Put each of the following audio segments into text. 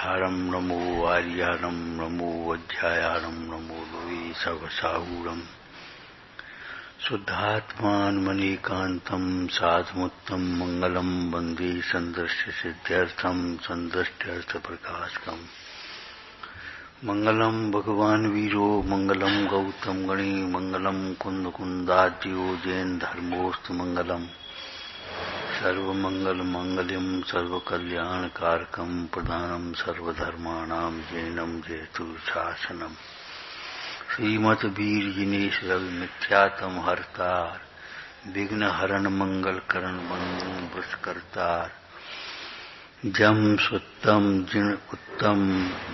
मूलाधारम नमो आर्याणम नमो अध्यायाणम नमो लोये सवसाहूरम शुद्धात्मानमनीकांतं साधमुत्तम मंगलम वंदे संदृश्य सिद्ध्यर्थम संदृष्ट्यर्थ प्रकाशकम मंगलम भगवान वीरो मंगलम गौतम गणे मंगलम कुंद कुंदाद्यो जैन धर्मोस्त मंगलम सर्वमंगल मंगल्यम सर्वकल्याणकारकम प्रधानम सर्वधर्माणां जैनम जयतु शासनम श्रीमत वीर जिनेश रवि मिथ्यातम हरतार विघ्न हरण मंगल करण बंधु वृषकर्तार जम सुत्तम जिन उत्तम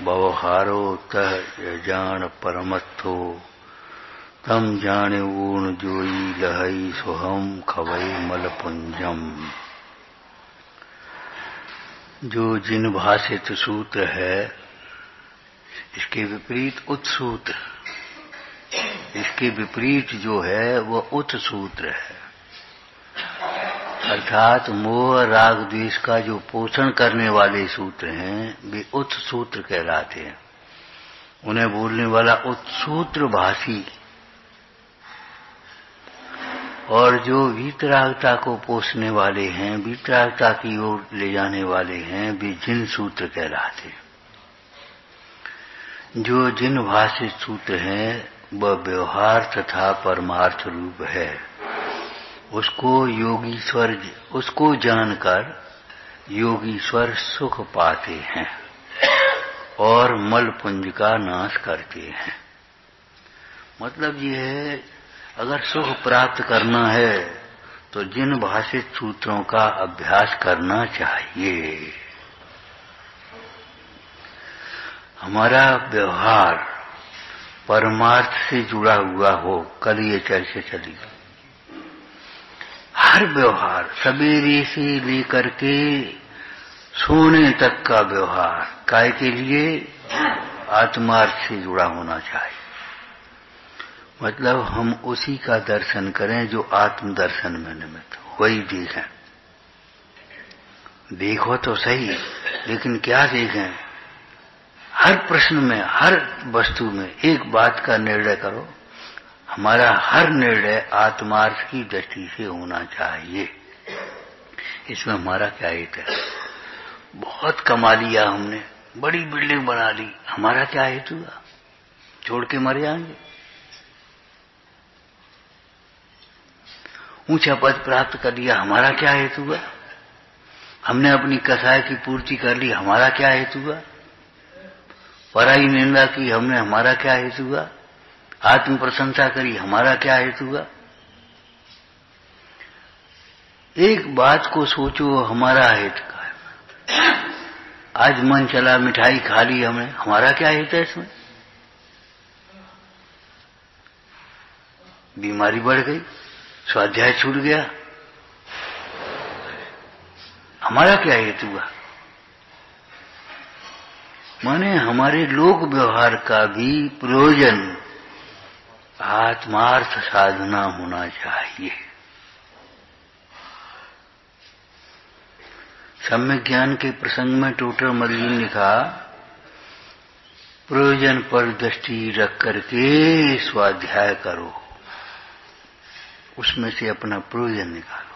व्यवहारो तह यजान परमत्थो तम जाने ऊण जोई लहई सोहम खवई मलपुंजम। जो जिन भाषित सूत्र है इसके विपरीत उत्सूत्र, इसके विपरीत जो है वह उत सूत्र है, अर्थात मोह राग द्वेष का जो पोषण करने वाले सूत्र हैं वे उत सूत्र कहलाते हैं। उन्हें बोलने वाला उत्सूत्र भाषी, और जो वीतरागता को पोषने वाले हैं, वीतरागता की ओर ले जाने वाले हैं, वे जिन सूत्र कहलाते हैं। जो जिन भाषित सूत्र हैं वह व्यवहार तथा परमार्थ रूप है। उसको योगीश्वर, उसको जानकर योगीश्वर सुख पाते हैं और मलपुंज का नाश करते हैं। मतलब ये है, अगर सुख प्राप्त करना है तो जिन भाषित सूत्रों का अभ्यास करना चाहिए। हमारा व्यवहार परमार्थ से जुड़ा हुआ हो, कल ये चर्चा चली। हर व्यवहार सवेरे से लेकर के सोने तक का व्यवहार काय के लिए आत्मार्थ से जुड़ा होना चाहिए। मतलब हम उसी का दर्शन करें जो आत्म दर्शन में निमित्त, वही देखें। देखो तो सही, लेकिन क्या देखें? हर प्रश्न में, हर वस्तु में एक बात का निर्णय करो, हमारा हर निर्णय आत्मार्थ की दृष्टि से होना चाहिए। इसमें हमारा क्या हित है? बहुत कमा लिया हमने, बड़ी बिल्डिंग बना ली, हमारा क्या हेतु हुआ? छोड़ के मर जाएंगे। ऊंचा पद प्राप्त कर लिया, हमारा क्या हेतु हुआ? हमने अपनी कसाय की पूर्ति कर ली, हमारा क्या हेतु हुआ? पराई निंदा की हमने, हमारा क्या हेतु हुआ? आत्म प्रशंसा करी, हमारा क्या हेतु हुआ? एक बात को सोचो, हमारा हेतु क्या है? आज मन चला मिठाई खा ली हमने, हमारा क्या हेतु है इसमें? बीमारी बढ़ गई, स्वाध्याय छूट गया, हमारा क्या हेतु हुआ? माने हमारे लोक व्यवहार का भी प्रयोजन आत्मार्थ साधना होना चाहिए। सम्यक ज्ञान के प्रसंग में टोटर मल्ली ने कहा, प्रयोजन पर दृष्टि रख करके स्वाध्याय करो, उसमें से अपना प्रयोजन निकालो।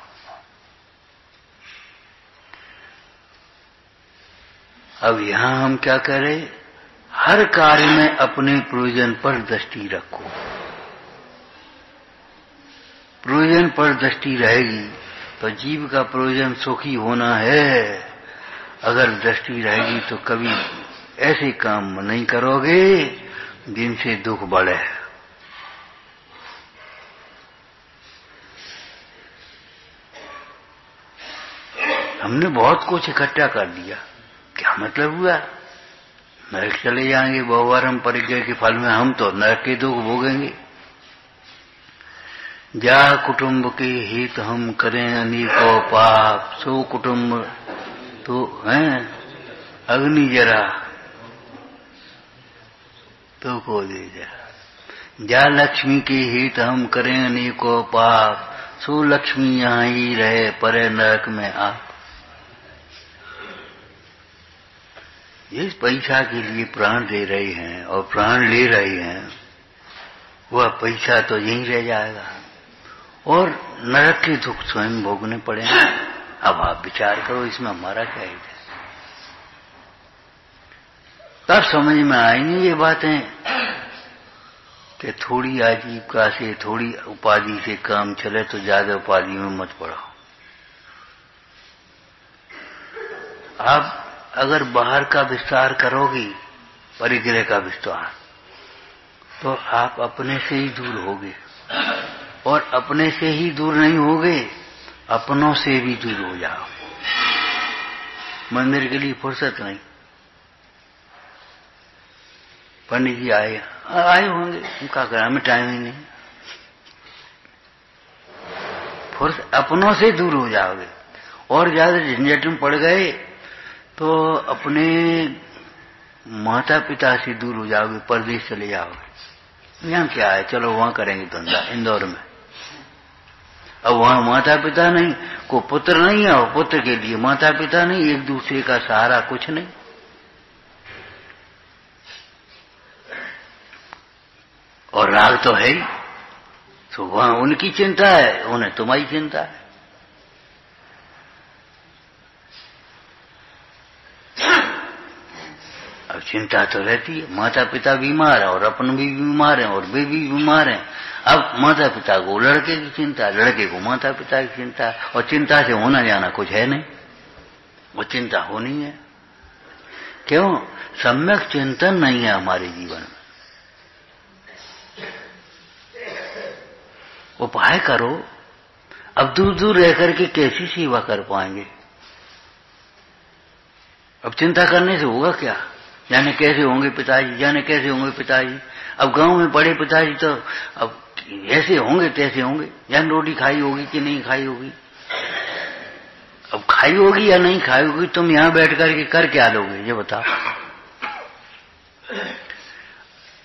अब यहां हम क्या करें? हर कार्य में अपने प्रयोजन पर दृष्टि रखो। प्रयोजन पर दृष्टि रहेगी तो जीव का प्रयोजन सुखी होना है। अगर दृष्टि रहेगी तो कभी ऐसे काम नहीं करोगे जिनसे दुख बढ़े। हमने बहुत कुछ इकट्ठा कर दिया, क्या मतलब हुआ? नरक चले जाएंगे, बहुवारम परिज्ञा के फल में हम तो नरक के दुख भोगेंगे। जा कुटुंब के हित हम करें अनेकों पाप, सो कुटुंब तो हैं अग्नि जरा तो को दे जरा। जा लक्ष्मी के हित हम करें अनेकों पाप, सो लक्ष्मी यहाँ ही रहे परे नरक में आप। जिस पैसा के लिए प्राण दे रहे हैं और प्राण ले रहे हैं, वह पैसा तो यहीं रह जाएगा और नरक के दुख स्वयं भोगने पड़ेंगे। अब आप विचार करो, इसमें हमारा क्या हित है? तब समझ में आएंगी ये बातें कि थोड़ी आजीविका से, थोड़ी उपाधि से काम चले तो ज्यादा उपाधि में मत पड़ो। आप अगर बाहर का विस्तार करोगी, परिग्रह का विस्तार, तो आप अपने से ही दूर होगे, और अपने से ही दूर नहीं होगे, अपनों से भी दूर हो जाओ। मंदिर के लिए फुर्सत नहीं। पंडित जी आए होंगे, उनका घर में टाइम ही नहीं। फुर्सत, अपनों से दूर हो जाओगे, और ज्यादा झंझट में पड़ गए तो अपने माता पिता से दूर हो जाओगे, परदेश चले जाओगे। यहाँ क्या है, चलो वहां करेंगे धंधा, इंदौर में। अब वहां माता पिता नहीं, को पुत्र नहीं है, और पुत्र के लिए माता पिता नहीं, एक दूसरे का सहारा कुछ नहीं। और राग तो है ही, तो वहां उनकी चिंता है, उन्हें तुम्हारी चिंता है। अब चिंता तो रहती है, माता पिता बीमार है और अपन भी बीमार है और वे भी बीमार हैं। अब माता पिता को लड़के की चिंता, लड़के को माता पिता की चिंता, और चिंता से होना जाना कुछ है नहीं, वो चिंता होनी है। क्यों? सम्यक चिंतन नहीं है हमारे जीवन में। उपाय करो। अब दूर दूर रह करके कैसी सेवा कर पाएंगे? अब चिंता करने से होगा क्या? जाने कैसे होंगे पिताजी, जाने कैसे होंगे पिताजी। अब गांव में पड़े पिताजी तो अब ऐसे होंगे तैसे होंगे, जान रोटी खाई होगी कि नहीं खाई होगी। अब खाई होगी या नहीं खाई होगी, तुम यहां बैठ करके कर क्या लोगे ये बताओ।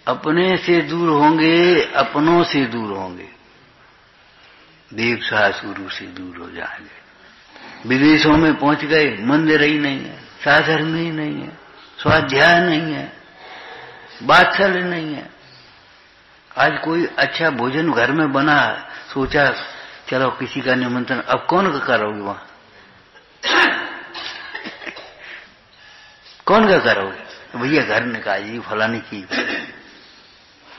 अपने से दूर होंगे, अपनों से दूर होंगे, देव सासुरु से दूर हो जाएंगे। विदेशों में पहुंच गए, मंदिर ही नहीं है, साधर्म ही नहीं है, स्वाध्याय नहीं है, बात्सल्य नहीं है। आज कोई अच्छा भोजन घर में बना, सोचा चलो किसी का निमंत्रण, अब कौन का करोगे वहां? कौन का करोगे? भैया घर ने कहा जी फलानी की।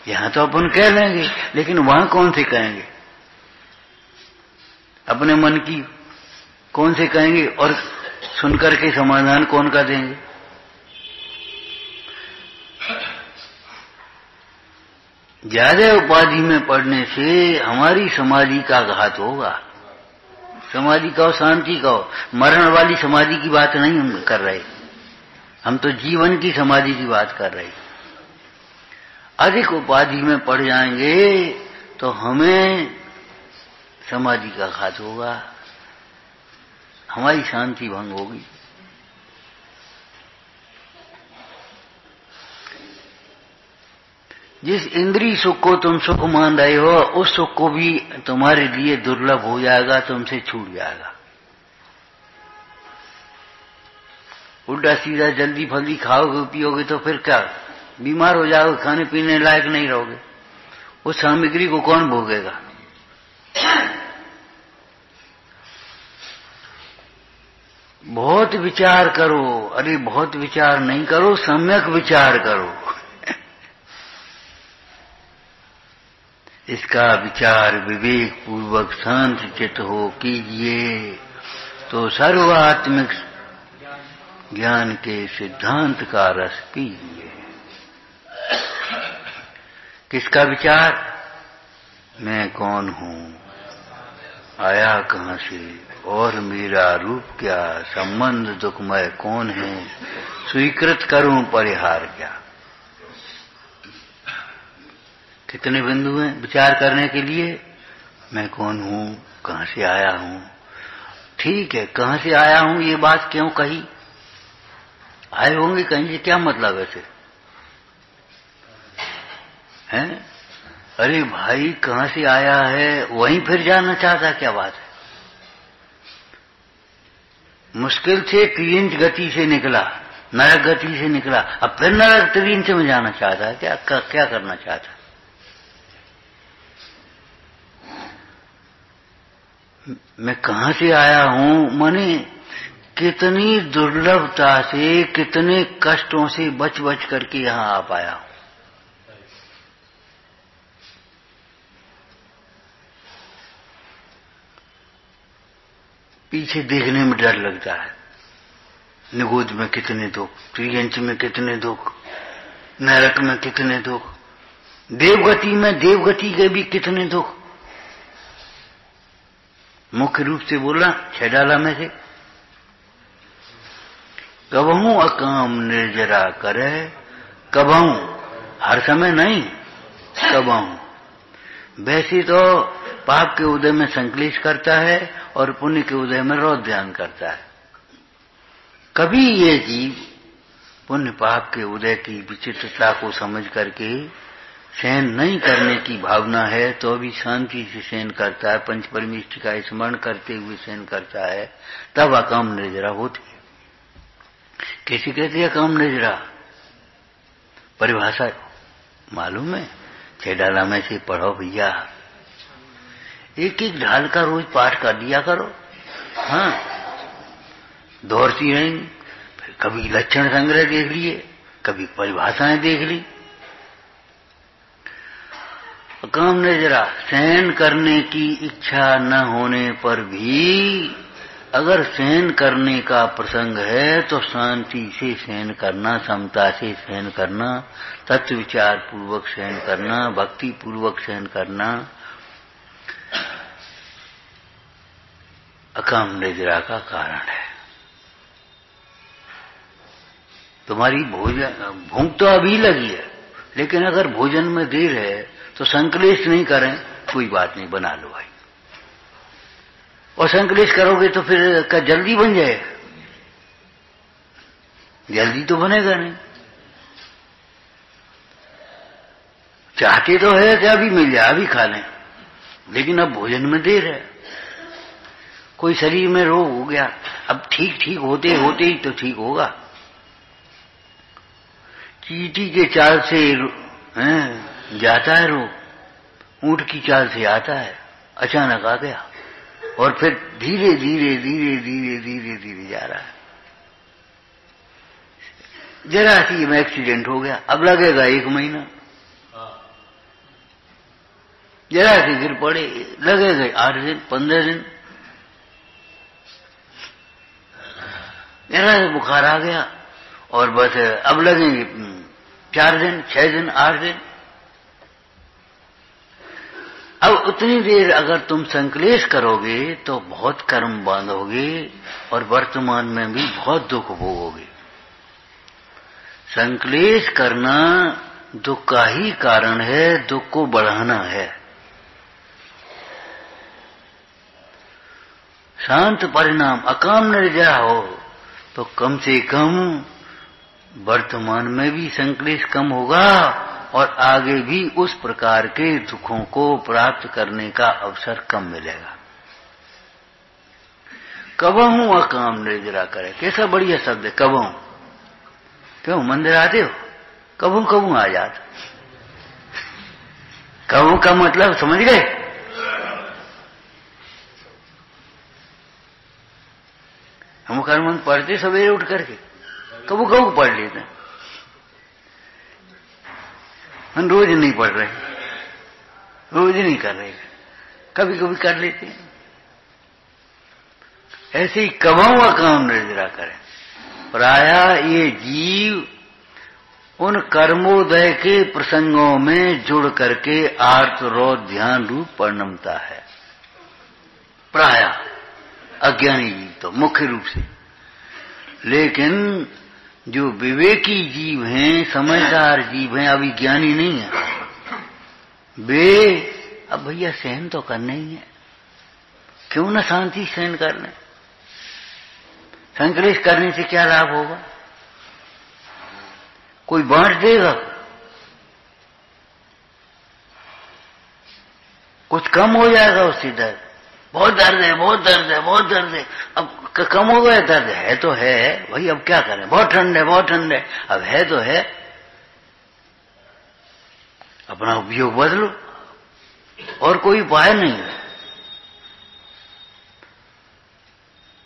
यहां तो अपन कह लेंगे, लेकिन वहां कौन से कहेंगे? अपने मन की कौन से कहेंगे, और सुनकर के समाधान कौन का देंगे? ज्यादा उपाधि में पड़ने से हमारी समाधि का घात होगा। समाधि का हो, शांति का हो, मरण वाली समाधि की बात नहीं हम कर रहे, हम तो जीवन की समाधि की बात कर रहे। अधिक उपाधि में पड़ जाएंगे तो हमें समाधि का घात होगा, हमारी शांति भंग होगी। जिस इंद्रिय सुख को तुम सुख मान रहे हो, उस सुख को भी तुम्हारे लिए दुर्लभ हो जाएगा, तुमसे छूट जाएगा। उल्टा सीधा जल्दी फल्दी खाओगे पियोगे तो फिर क्या, बीमार हो जाओगे, खाने पीने लायक नहीं रहोगे। उस सामग्री को कौन भोगेगा? बहुत विचार करो। अरे बहुत विचार नहीं करो, सम्यक विचार करो। इसका विचार विवेक पूर्वक शांत चित्त हो कीजिए तो सर्वात्मिक ज्ञान के सिद्धांत का रस पीजिए। किसका विचार? मैं कौन हूं, आया कहां से, और मेरा रूप क्या, संबंध दुखमय कौन है, स्वीकृत करूं परिहार क्या। कितने बिंदु हैं विचार करने के लिए? मैं कौन हूं, कहां से आया हूं। ठीक है, कहां से आया हूं ये बात क्यों कही? आए होंगे कहीं से, क्या मतलब ऐसे हैं? अरे भाई कहां से आया है, वहीं फिर जाना चाहता, क्या बात है? मुश्किल से 3 इंच गति से निकला, नरक गति से निकला, अब फिर नरक त्रिंच में जाना चाहता है। क्या करना चाहता है? मैं कहां से आया हूं, माने कितनी दुर्लभता से, कितने कष्टों से बच बच करके यहां आ पाया हूं। पीछे देखने में डर लगता है। निगोद में कितने दुख, त्रियंच में कितने दुख, नरक में कितने दुख, देवगति में, देवगति के भी कितने दुख। मुख्य रूप से बोला छह डाला में से, कबहू अकाम निर्जरा करे, कबहू, हर समय नहीं, कबहू। वैसे तो पाप के उदय में संक्लेश करता है और पुण्य के उदय में रोध ध्यान करता है। कभी ये जीव पुण्य पाप के उदय की विचित्रता को समझ करके सहन नहीं करने की भावना है तो भी शांति से सहन करता है, पंच परमेष्टि का स्मरण करते हुए सहन करता है, तब अकाम निर्जरा होती है। कैसे कहते हैं अकाम निर्जरा? परिभाषा मालूम है? छह डाला में से पढ़ो भैया, एक एक ढाल का रोज पाठ कर दिया करो। हाँ, दौड़ती रहेंगी। कभी लक्षण संग्रह देख लिए, कभी परिभाषाएं देख ली। काम निर्जरा, सहन करने की इच्छा न होने पर भी अगर सहन करने का प्रसंग है तो शांति से सहन करना, समता से सहन करना, तत्व विचार पूर्वक सहन करना, भक्ति पूर्वक सहन करना अकाम निर्जरा का कारण है। तुम्हारी भूख तो अभी लगी है, लेकिन अगर भोजन में देर है तो संकलेश नहीं करें, कोई बात नहीं, बना लो भाई। और संकलेश करोगे तो फिर क्या जल्दी बन जाएगा? जल्दी तो बनेगा नहीं। चाहते तो है कि अभी मिल जाए, अभी खा लें, लेकिन अब भोजन में देर है। कोई शरीर में रोग हो गया, अब ठीक होते होते ही तो ठीक होगा। चींटी के चाल से जाता है रोग, ऊंट की चाल से आता है, अचानक आ गया और फिर धीरे धीरे धीरे धीरे धीरे धीरे जा रहा है। जरा सी में एक्सीडेंट हो गया, अब लगेगा 1 महीना। जरा सी गिर पड़े, लगेगा 8 दिन 15 दिन। जरा से बुखार आ गया और बस अब लगेंगे 4 दिन 6 दिन 8 दिन। अब उतनी देर अगर तुम संकलेश करोगे तो बहुत कर्म बांधोगे और वर्तमान में भी बहुत दुख भोगोगे। संकलेश करना दुख का ही कारण है, दुख को बढ़ाना है। शांत परिणाम अकाम निर्जरा हो तो कम से कम वर्तमान में भी संकलेश कम होगा और आगे भी उस प्रकार के दुखों को प्राप्त करने का अवसर कम मिलेगा। कबहू अकाम निर्जरा करे, कैसा बढ़िया शब्द है, कबहू। क्यों मंदिर आते हो? कबहू कबहू आ जाते। कबहू का मतलब समझ गए? हम कर्म पढ़ते सवेरे उठ करके, कबू कबू पढ़ लेते हैं। हम रोज नहीं पढ़ रहे, रोज नहीं कर रहे, कभी कभी कर लेते हैं। ऐसे ही कबहू अकाम निर्जरा करें। प्रायः ये जीव उन कर्मोदय के प्रसंगों में जुड़ करके आर्तरोध ध्यान रूप परिणमता है। प्रायः अज्ञानी जीव तो मुख्य रूप से, लेकिन जो विवेकी जीव हैं, समझदार जीव हैं, अभी ज्ञानी नहीं है, वे अब भैया सहन तो करना ही है, क्यों न शांति सहन कर लें। संकलेश करने से क्या लाभ होगा? कोई बांट देगा? कुछ कम हो जाएगा उससे दर्द? बहुत दर्द है, बहुत दर्द है, बहुत दर्द है। अब कम हो गया दर्द, है तो है भाई, अब क्या करें, बहुत ठंड है, बहुत ठंड है, अब है तो है, अपना उपयोग बदलो, और कोई उपाय नहीं है।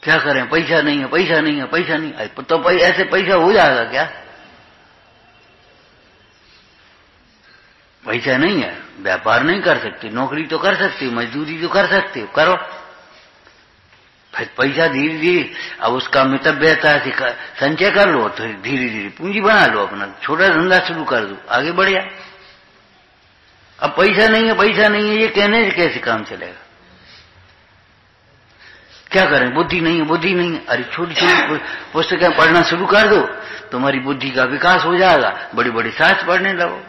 क्या करें, पैसा नहीं है, पैसा नहीं है, पैसा नहीं है, तो ऐसे पैसा हो जाएगा क्या? पैसा नहीं है, व्यापार नहीं कर सकती, नौकरी तो कर सकती, मजदूरी तो कर सकती, करो, फिर पैसा धीरे धीरे, अब उसका मितव्यता संचय कर लो, तो धीरे धीरे पूंजी बना लो, अपना छोटा धंधा शुरू कर दो, आगे बढ़ जाए। अब पैसा नहीं है, पैसा नहीं है, ये कहने से कैसे काम चलेगा? क्या करें, बुद्धि नहीं है, बुद्धि नहीं है, अरे छोटी छोटी पुस्तकें पढ़ना शुरू कर दो, तुम्हारी बुद्धि का विकास हो जाएगा, बड़ी बड़ी शास्त्र पढ़ने लगो।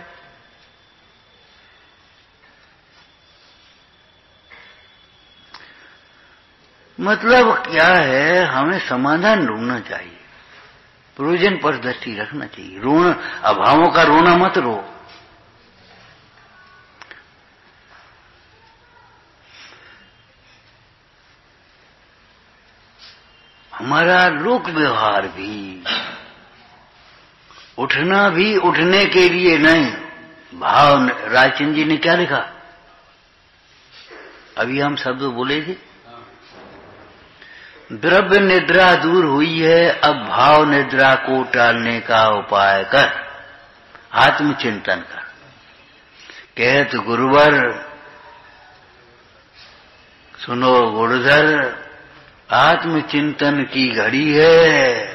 मतलब क्या है, हमें समाधान ढूंढना चाहिए, प्रयोजन पर दृष्टि रखना चाहिए। रोना, अभावों का रोना मत रो। हमारा लोक व्यवहार भी, उठना भी उठने के लिए नहीं, भाव। रायचंद जी ने क्या लिखा, अभी हम शब्द बोले थे, द्रव्य निद्रा दूर हुई है, अब भाव निद्रा को टालने का उपाय कर, आत्मचिंतन कर। कहत गुरुवर सुनो गुरुधर, आत्मचिंतन की घड़ी है।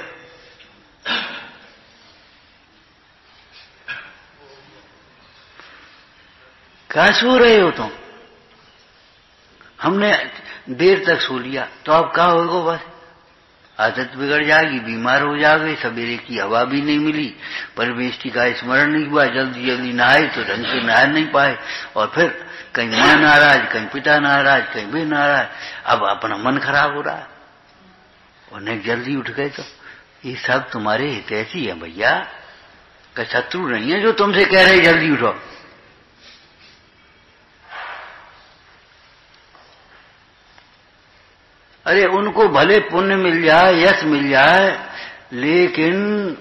क्या सो रहे हो तुम? हमने देर तक सो लिया तो अब क्या होगा, बस आदत बिगड़ जाएगी, बीमार हो जाओगे, सवेरे की हवा भी नहीं मिली, परमेष्टि का स्मरण नहीं हुआ, जल्दी जल्दी नहाए तो ढंग से नहा नहीं पाए, और फिर कहीं मां नाराज, कहीं पिता नाराज, कहीं भी नाराज, अब अपना मन खराब हो रहा है। और नहीं जल्दी उठ गए तो ये सब तुम्हारे हितैषी है भैया, का शत्रु नहीं है जो तुमसे कह रहे जल्दी उठो। अरे उनको भले पुण्य मिल जाए, यश मिल जाए, लेकिन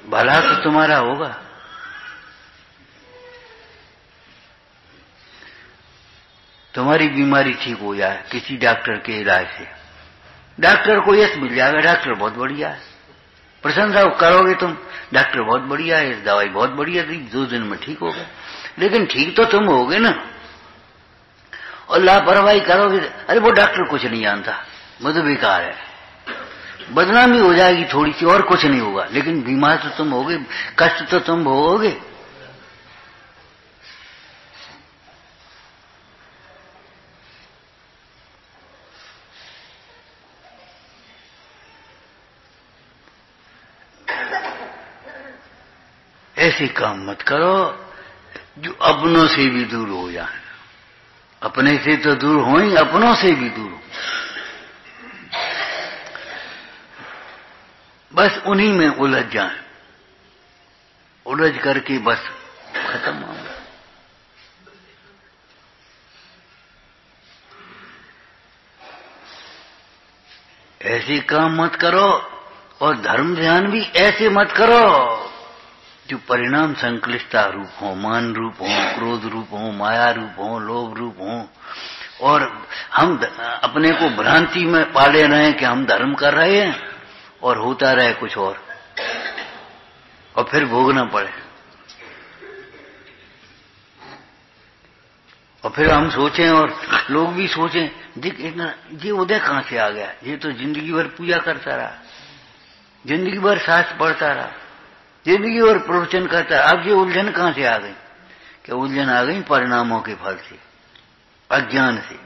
भला तो तुम्हारा होगा। तुम्हारी बीमारी ठीक हो जाए किसी डॉक्टर के इलाज से, डॉक्टर को यश मिल जाएगा, डॉक्टर बहुत बढ़िया है, प्रशंसा करोगे तुम, डॉक्टर बहुत बढ़िया है, दवाई बहुत बढ़िया दी, 2 दिन में ठीक हो गए, लेकिन ठीक तो तुम होगे ना। और लापरवाही करोगे, अरे वो डॉक्टर कुछ नहीं जानता, वो तो बेकार है, बदनामी हो जाएगी थोड़ी सी, और कुछ नहीं होगा, लेकिन बीमार तो तुम होगे, कष्ट तो तुम भोगोगे। ऐसे काम मत करो जो अपनों से भी दूर हो जाए, अपने से तो दूर हो ही, अपनों से भी दूर हो, बस उन्हीं में उलझ जाए, उलझ करके बस खत्म हो। ऐसे काम मत करो, और धर्म ध्यान भी ऐसे मत करो जो परिणाम संक्लिष्टता रूप हो, मान रूप हो, क्रोध रूप हो, माया रूप हो, लोभ रूप हो, और हम अपने को भ्रांति में पाले रहे कि हम धर्म कर रहे हैं और होता रहे कुछ और फिर भोगना पड़े। और फिर हम सोचें और लोग भी सोचें, देख ये उदय कहां से आ गया, ये तो जिंदगी भर पूजा करता रहा, जिंदगी भर शास्त्र पढ़ता रहा, जिंदगी भर प्रवचन करता रहा, अब ये उलझन कहां से आ गई? क्या उलझन आ गई परिणामों के फल से, अज्ञान से।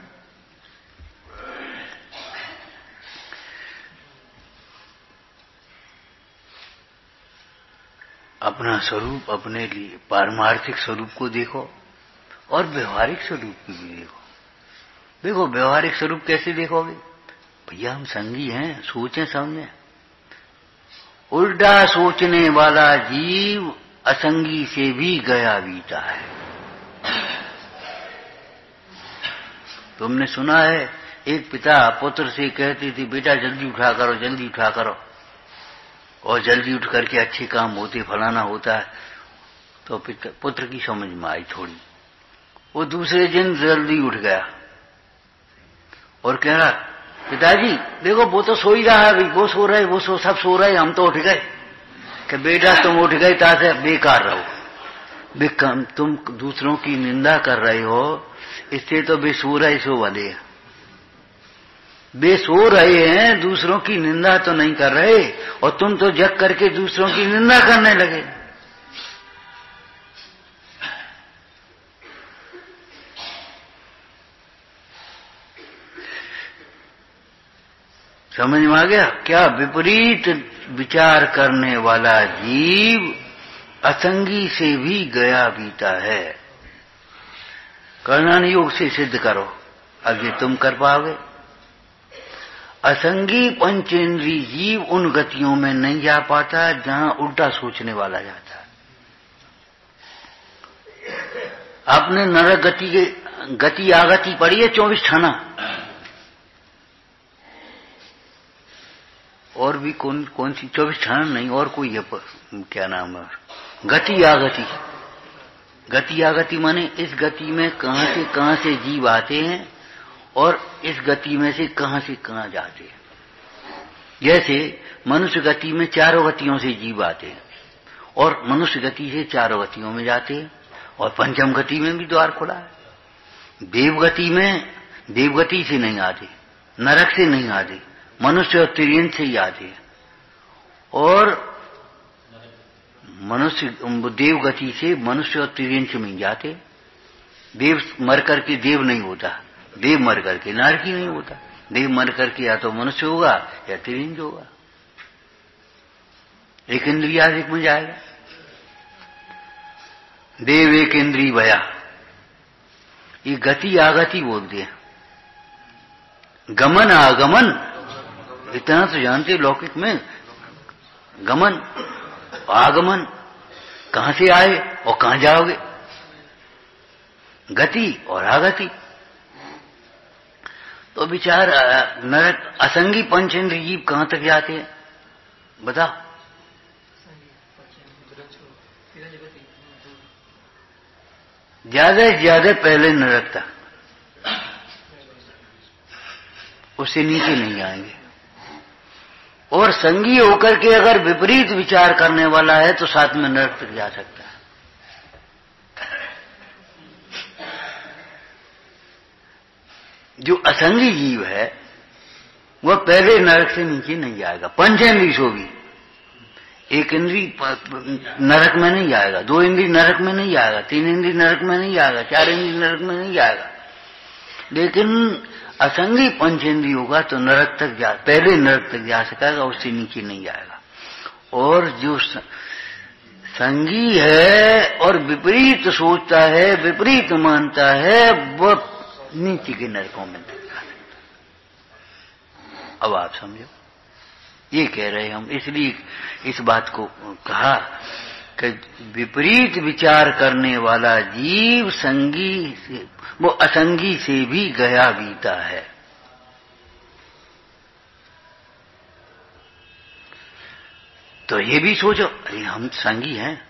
अपना स्वरूप, अपने लिए पारमार्थिक स्वरूप को देखो और व्यवहारिक स्वरूप को भी देखो। देखो व्यवहारिक स्वरूप कैसे देखोगे? भैया हम संगी हैं, सोचें समझें। उल्टा सोचने वाला जीव असंगी से भी गया बीता है। तुमने सुना है एक पिता पुत्र से कहते थे बेटा जल्दी उठा करो, जल्दी उठा करो, और जल्दी उठ करके अच्छे काम होते, फलाना होता है। तो पुत्र की समझ में आई थोड़ी, वो दूसरे दिन जल्दी उठ गया और कह रहा पिताजी देखो वो तो सो ही रहा है अभी, वो सो रहे, वो सब सो रहे, हम तो उठ गए। कि बेटा तुम उठ गए तासे बेकार रहो, तुम दूसरों की निंदा कर रहे हो, इससे तो बेसो रहे सो वाले हैं। बेसो रहे हैं, दूसरों की निंदा तो नहीं कर रहे, और तुम तो जग करके दूसरों की निंदा करने लगे। समझ में आ गया क्या? विपरीत विचार करने वाला जीव असंगी से भी गया बीता है। कर्णन योग से सिद्ध करो, आगे तुम कर पाओगे। असंगी पंचेंद्री जीव उन गतियों में नहीं जा पाता जहां उल्टा सोचने वाला जाता है। आपने नरक गति आगति पढ़ी है 24 खाना, और भी कौन सी 24 खाना नहीं, और कोई है क्या नाम है, गति आगति। गति आगति माने इस गति में कहां से जीव आते हैं और इस गति में से कहां जाते हैं। जैसे मनुष्य गति में चारों गतियों से जीव आते हैं, और मनुष्य गति से चारों गतियों में जाते हैं, और पंचम गति में भी द्वार खुला है। देवगति में देवगति से नहीं आते, नरक से नहीं आते, मनुष्य और तिर्यंत से ही आते हैं। और मनुष्य देवगति से मनुष्य और तिर्यंत में जाते। देव मर करके देव नहीं होता, देव मर करके नरक ही नहीं होता। देव मर करके या तो मनुष्य होगा या तिर्यंत होगा, एक इंद्रिय आदिक में जाएगा। देव एक इंद्रिय भया, ये गति आगति बोलते हैं। गमन आगमन इतना तो जानते लौकिक में, गमन आगमन, कहां से आए और कहां जाओगे, गति और आगति। तो विचार नरक असंगी पंचेंद्रिय जीव कहां तक जाते हैं बताओ? ज्यादा से ज्यादा पहले नरक था, उससे नीचे नहीं आएंगे। और संगी होकर के अगर विपरीत विचार करने वाला है तो साथ में नरक तक जा सकता है। जो असंगी जीव है वह पहले नरक से नीचे नहीं जाएगा। पंचेंद्रिय सो भी, एक इंद्रिय नरक में नहीं जाएगा, 2 इंद्रिय नरक में नहीं जाएगा, 3 इंद्रिय नरक में नहीं जाएगा, 4 इंद्रिय नरक में नहीं जाएगा। लेकिन असंगी पंचेंद्रिय होगा तो नरक तक पहले नरक तक जा सकेगा, उससे नीचे नहीं जाएगा। और जो संगी है और विपरीत सोचता है, विपरीत मानता है, वह नीचे के नरकों में तक जा सकता। अब आप समझो, ये कह रहे हम, इसलिए इस बात को कहा कि विपरीत विचार करने वाला जीव संगी से, वो असंगी से भी गया बीता है। तो ये भी सोचो, अरे हम संगी हैं।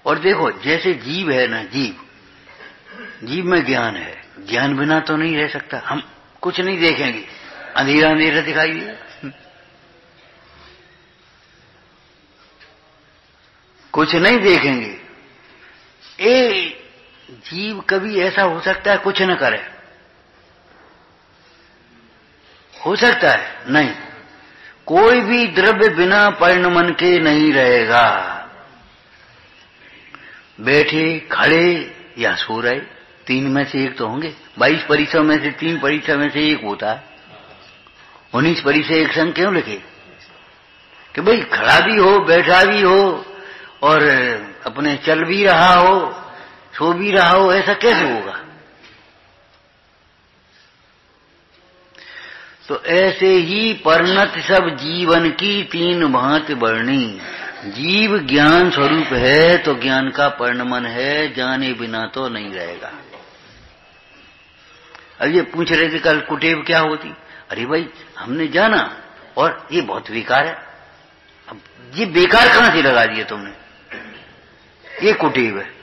और देखो जैसे जीव है ना, जीव में ज्ञान है, ज्ञान बिना तो नहीं रह सकता। हम कुछ नहीं देखेंगे, अंधेरा अंधेरा दिखाई दिया, कुछ नहीं देखेंगे। जीव कभी ऐसा हो सकता है कुछ न करे, हो सकता है नहीं। कोई भी द्रव्य बिना परिणमन के नहीं रहेगा, बैठे खड़े या सो रहे, 3 में से एक तो होंगे। 22 परिसर में से 3 परिसर में से एक होता है। 19 परिसर एक संग क्यों लिखे कि भाई खड़ा भी हो, बैठा भी हो, और अपने चल भी रहा हो, सो भी रहा हो, ऐसा कैसे होगा? तो ऐसे ही परिणत सब जीवन की 3 भांति वर्णी। जीव ज्ञान स्वरूप है तो ज्ञान का परिणमन है, जाने बिना तो नहीं रहेगा। अब ये पूछ रहे थे कल कुटेव क्या होती, अरे भाई हमने जाना और ये बहुत बेकार है। अब ये बेकार कहां से लगा दिया तुमने, ये कुटेव है।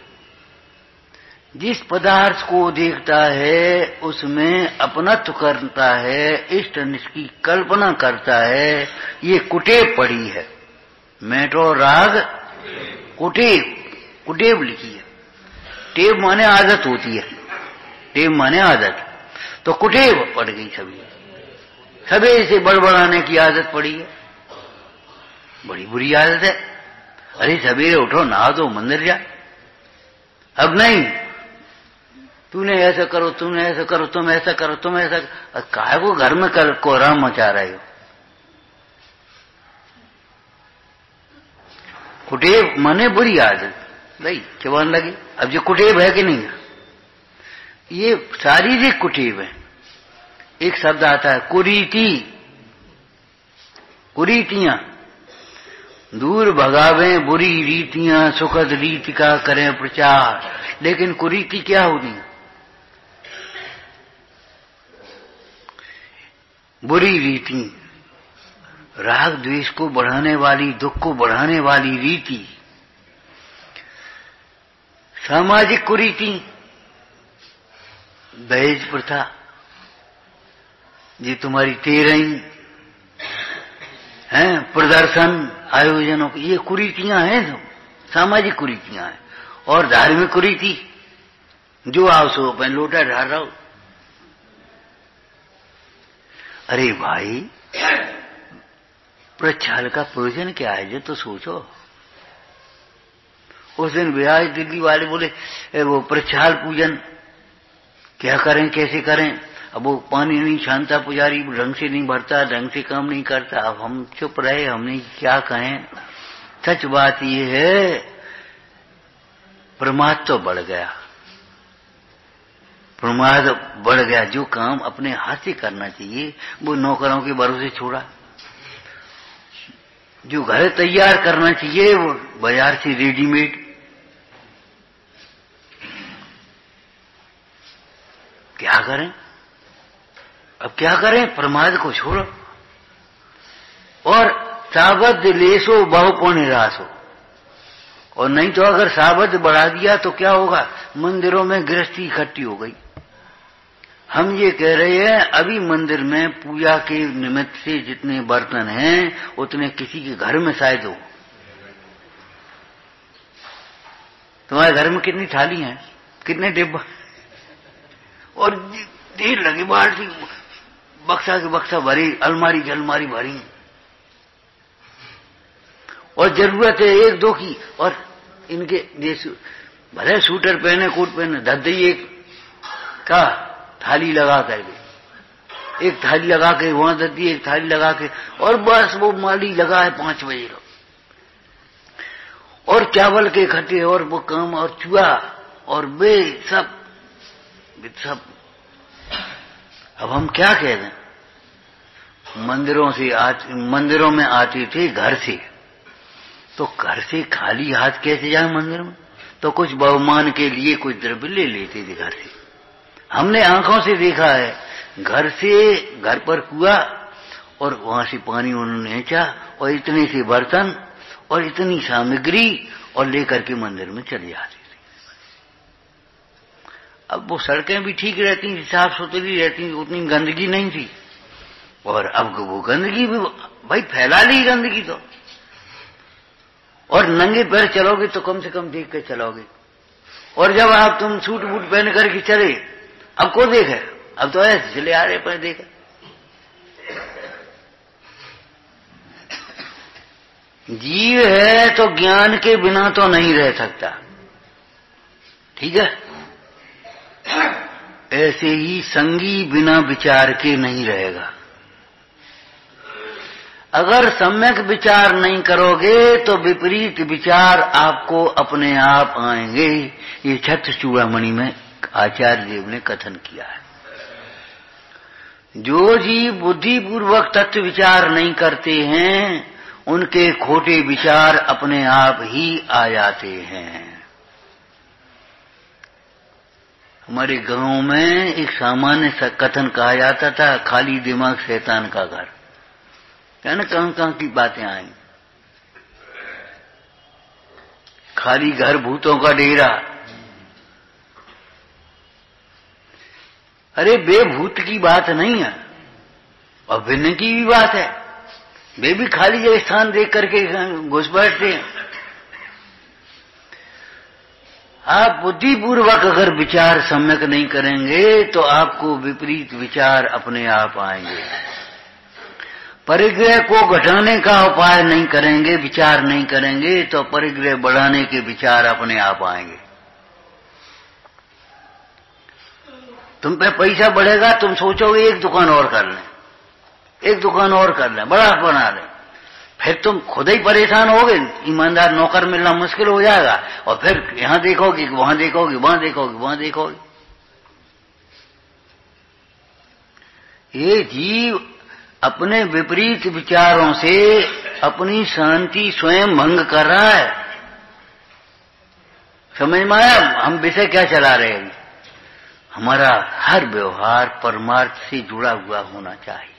जिस पदार्थ को देखता है उसमें अपनत्व करता है, इष्ट अनिष्ट की कल्पना करता है, ये कुटेव पड़ी है। मेट्रो राग कुटेव, कुटेव लिखी है। टेव माने आदत होती है, टेव माने आदत, तो कुटेव पड़ गई सभी, सभी से बड़बड़ाने की आदत पड़ी है, बड़ी बुरी आदत है। अरे सवेरे उठो, नहा दो, मंदिर जा। अब नहीं, तूने ऐसा करो, तुमने ऐसा करो, तुम ऐसा करो, तुम ऐसा, काहे को घर में कर कोहराम मचा रहे हो। कुटेव माने बुरी आदत, भाई जवान लगी। अब ये कुटेव है कि नहीं है, ये शारीरिक कुटेव है। एक शब्द आता है कुरीति, कुरीतियां, दूर भगावे बुरी रीतियां, सुखद रीति का करें प्रचार। लेकिन कुरीति क्या होती है, बुरी रीति, राग द्वेष को बढ़ाने वाली, दुख को बढ़ाने वाली रीति। सामाजिक कुरीति, दहेज प्रथा, ये तुम्हारी 13 हैं, प्रदर्शन आयोजनों की, ये कुरीतियां हैं, जो सामाजिक कुरीतियां हैं। और धार्मिक कुरीति, जो आओ सो अपन लोटा ढाल रहा हो। अरे भाई, प्रक्षाल का प्रयोजन क्या है, जो तो सोचो। उस दिन बिहार दिल्ली वाले बोले वो प्रक्षाल पूजन क्या करें, कैसे करें। अब वो पानी नहीं छानता, पुजारी ढंग से नहीं भरता, ढंग से काम नहीं करता। अब हम चुप रहे, हमने क्या कहें। सच बात ये है, प्रमाद तो बढ़ गया, प्रमाद बढ़ गया। जो काम अपने हाथ से करना चाहिए वो नौकरों के भरोसे छोड़ा, जो घर तैयार करना चाहिए वो बाजार से रेडीमेड। क्या करें, अब क्या करें, प्रमाद को छोड़ो। और साबद्ध लेसो बहु निराश हो। और नहीं तो अगर साबद्ध बढ़ा दिया तो क्या होगा, मंदिरों में गृहस्थी इकट्ठी हो गई। हम ये कह रहे हैं अभी मंदिर में पूजा के निमित्त से जितने बर्तन हैं उतने किसी के घर में शायद हो। तुम्हारे घर में कितनी थाली हैं, कितने डिब्बा, और ढेर लगे बाल्टी, बक्सा के बक्सा भरी, अलमारी की अलमारी भरी। और जरूरत है एक दो की, और इनके देश भले सूटर पहने, कोट पहने, धद्दी एक का थाली लगा करके, एक थाली लगा के वहां धद्दी, एक थाली लगा के, और बस वो माली लगा है 5 बजे का, और चावल के इकट्ठे, और वो काम, और चूहा, और बे सब। अब हम क्या कह दें, मंदिरों में आते थे घर से, तो घर से खाली हाथ कैसे जाए मंदिर में। तो कुछ बहुमान के लिए कुछ द्रव्य ले लेते थे घर से। हमने आंखों से देखा है, घर पर कुआ, और वहां से पानी उन्होंने खींचा, और इतने से बर्तन और इतनी सामग्री, और लेकर के मंदिर में चले जाते थे। अब वो सड़कें भी ठीक रहती थी, साफ सुथरी रहती, उतनी गंदगी नहीं थी। और अब वो गंदगी भी भाई फैला ली गंदगी तो। और नंगे पैर चलोगे तो कम से कम देख कर चलोगे। और जब आप तुम सूट बूट पहन करके चले, अब को देखे, अब तो ऐसे चले आ रहे पर देखे। जीव है तो ज्ञान के बिना तो नहीं रह सकता, ठीक है। ऐसे ही संगी बिना विचार के नहीं रहेगा। अगर सम्यक विचार नहीं करोगे तो विपरीत विचार आपको अपने आप आएंगे। ये छत्र चूड़ामणि में आचार्य देव ने कथन किया है। जो जीव बुद्धिपूर्वक तत्व विचार नहीं करते हैं उनके खोटे विचार अपने आप ही आ जाते हैं। हमारे गांव में एक सामान्य सा कथन कहा जाता था, खाली दिमाग शैतान का घर। क्या ना कहां की बातें आई। खाली घर भूतों का डेरा। अरे बेभूत की बात नहीं है, और भिन्न की भी बात है। वे भी खाली जगह स्थान देख करके घुस बैठते हैं। आप बुद्धिपूर्वक अगर विचार सम्यक नहीं करेंगे तो आपको विपरीत विचार अपने आप आएंगे। परिग्रह को घटाने का उपाय नहीं करेंगे, विचार नहीं करेंगे तो परिग्रह बढ़ाने के विचार अपने आप आएंगे। तुम पे पैसा बढ़ेगा, तुम सोचोगे एक दुकान और कर लें, एक दुकान और कर लें, बड़ा बना लें। फिर तुम खुद ही परेशान होगे, ईमानदार नौकर मिलना मुश्किल हो जाएगा। और फिर यहां देखोगे, वहां देखोगे, वहां देखोगे, वहां देखोगे। ये जीव अपने विपरीत विचारों से अपनी शांति स्वयं भंग कर रहा है। समझ में आया हम विषय क्या चला रहे हैं? हमारा हर व्यवहार परमार्थ से जुड़ा हुआ होना चाहिए।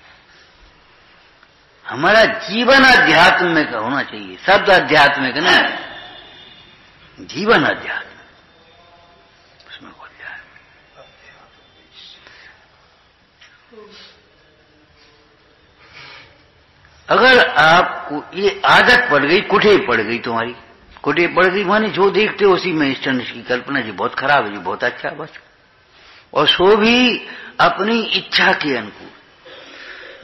हमारा जीवन आध्यात्मिक होना चाहिए। शब्द आध्यात्मिक नहीं, जीवन आध्यात्मिक उसमें हो जाए। अगर आपको ये आदत पड़ गई, कुठे पड़ गई तुम्हारी, कुठे पड़ गई माने जो देखते हो उसी में इष्ट की कल्पना, जी बहुत खराब है, जी बहुत अच्छा, बस। और सो भी अपनी इच्छा के अनुकूल।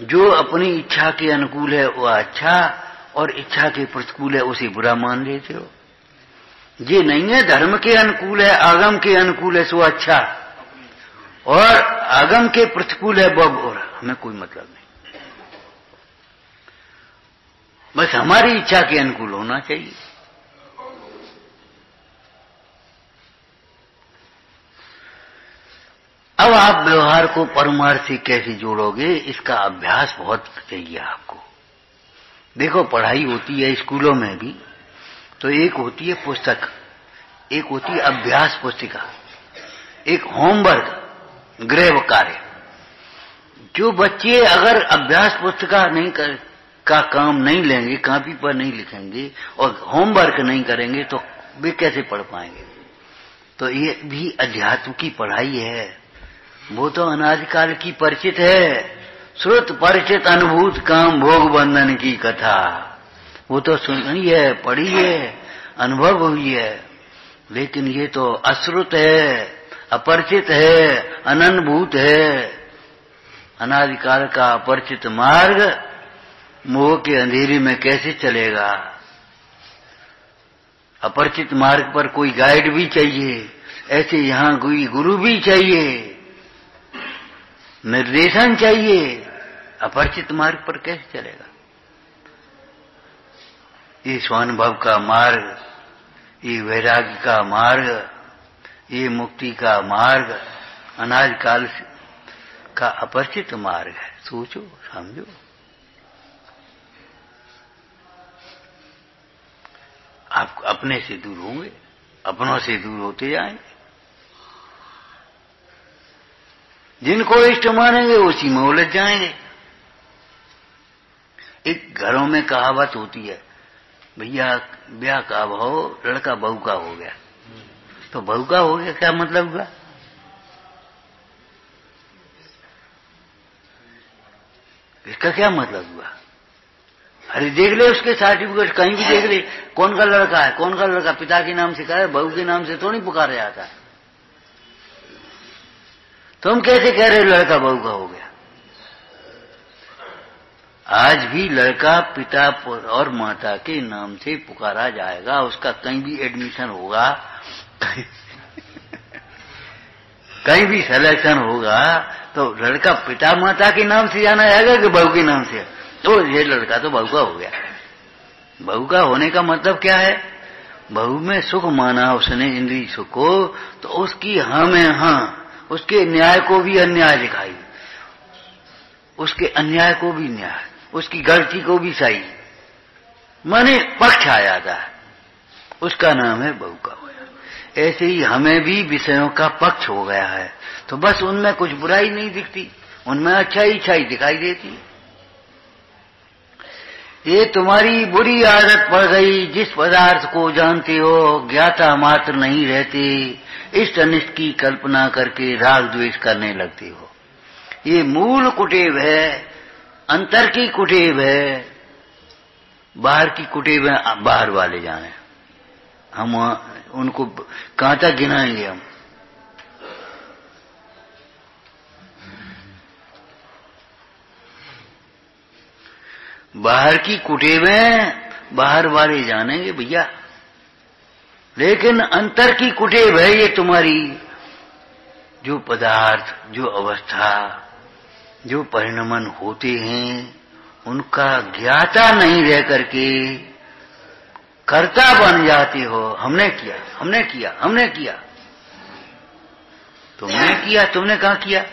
जो अपनी इच्छा के अनुकूल है वो अच्छा, और इच्छा के प्रतिकूल है उसे बुरा मान लेते हो। ये नहीं है धर्म के अनुकूल है, आगम के अनुकूल है सो अच्छा, और आगम के प्रतिकूल है वो बुरा। हमें कोई मतलब नहीं, बस हमारी इच्छा के अनुकूल होना चाहिए। अब आप व्यवहार को परमार्थ से कैसे जोड़ोगे, इसका अभ्यास बहुत चाहिए आपको। देखो पढ़ाई होती है स्कूलों में भी, तो एक होती है पुस्तक, एक होती है अभ्यास पुस्तिका, एक होमवर्क गृह कार्य। जो बच्चे अगर अभ्यास पुस्तिका नहीं का काम नहीं लेंगे, कॉपी पर नहीं लिखेंगे और होमवर्क नहीं करेंगे तो वे कैसे पढ़ पाएंगे? तो ये भी अध्यात्म की पढ़ाई है। वो तो अनादिकाल की परिचित है, श्रुत परिचित अनुभूत काम भोग बंधन की कथा। वो तो सुनी है, पढ़ी है, अनुभव हुई है। लेकिन ये तो अश्रुत है, अपरिचित है, अननुभूत है। अनादिकाल का अपरिचित मार्ग मोह के अंधेरे में कैसे चलेगा? अपरिचित मार्ग पर कोई गाइड भी चाहिए, ऐसे यहां कोई गुरु भी चाहिए, निर्देशन चाहिए। अपरिचित मार्ग पर कैसे चलेगा? ये स्वानुभव का मार्ग, ये वैराग्य का मार्ग, ये मुक्ति का मार्ग अनादिकाल का अपरिचित मार्ग है। सोचो, समझो। आप अपने से दूर होंगे, अपनों से दूर होते जाएंगे। जिनको इष्ट मानेंगे उसी में उलझ जाएंगे। एक घरों में कहावत होती है, भैया ब्याह का भाव लड़का बहू का हो गया। तो बहू का हो गया क्या मतलब हुआ? इसका क्या मतलब हुआ? अरे देख ले उसके सर्टिफिकेट, कहीं भी देख ले, कौन का लड़का है, कौन का लड़का, पिता के नाम से कहा है, बहू के नाम से तो नहीं पुकारा जाता है। तुम कैसे कह रहे हो लड़का बहू का हो गया? आज भी लड़का पिता और माता के नाम से पुकारा जाएगा। उसका कहीं भी एडमिशन होगा, कहीं भी सिलेक्शन होगा तो लड़का पिता माता के नाम से जाना जाएगा कि बहू के नाम से? तो ये लड़का तो बहू का हो गया। बहू का होने का मतलब क्या है? बहू में सुख माना उसने, इंद्रिय सुख को, तो उसकी हाँ में हाँ, उसके न्याय को भी अन्याय दिखाई, उसके अन्याय को भी न्याय, उसकी गलती को भी सही, माने पक्ष आ जाता है। उसका नाम है बहू का होया। ऐसे ही हमें भी विषयों का पक्ष हो गया है, तो बस उनमें कुछ बुराई नहीं दिखती, उनमें अच्छाई दिखाई देती। ये तुम्हारी बुरी आदत पड़ गई, जिस पदार्थ को जानते हो ज्ञाता मात्र नहीं रहते, इष्ट अनिष्ट की कल्पना करके राग द्वेष करने लगते हो। ये मूल कुटेव है, अंतर की कुटेव है, बाहर की कुटेव है, बाहर वाले जाने। हम उनको कहां तक गिनाएंगे हम। बाहर की कुटेवें बाहर वाले जानेंगे भैया, लेकिन अंतर की कुटेव है ये तुम्हारी, जो पदार्थ, जो अवस्था, जो परिणमन होते हैं, उनका ज्ञाता नहीं रह करके कर्ता बन जाते हो। हमने किया, हमने किया, हमने किया। तुमने किया, तुमने कहाँ किया?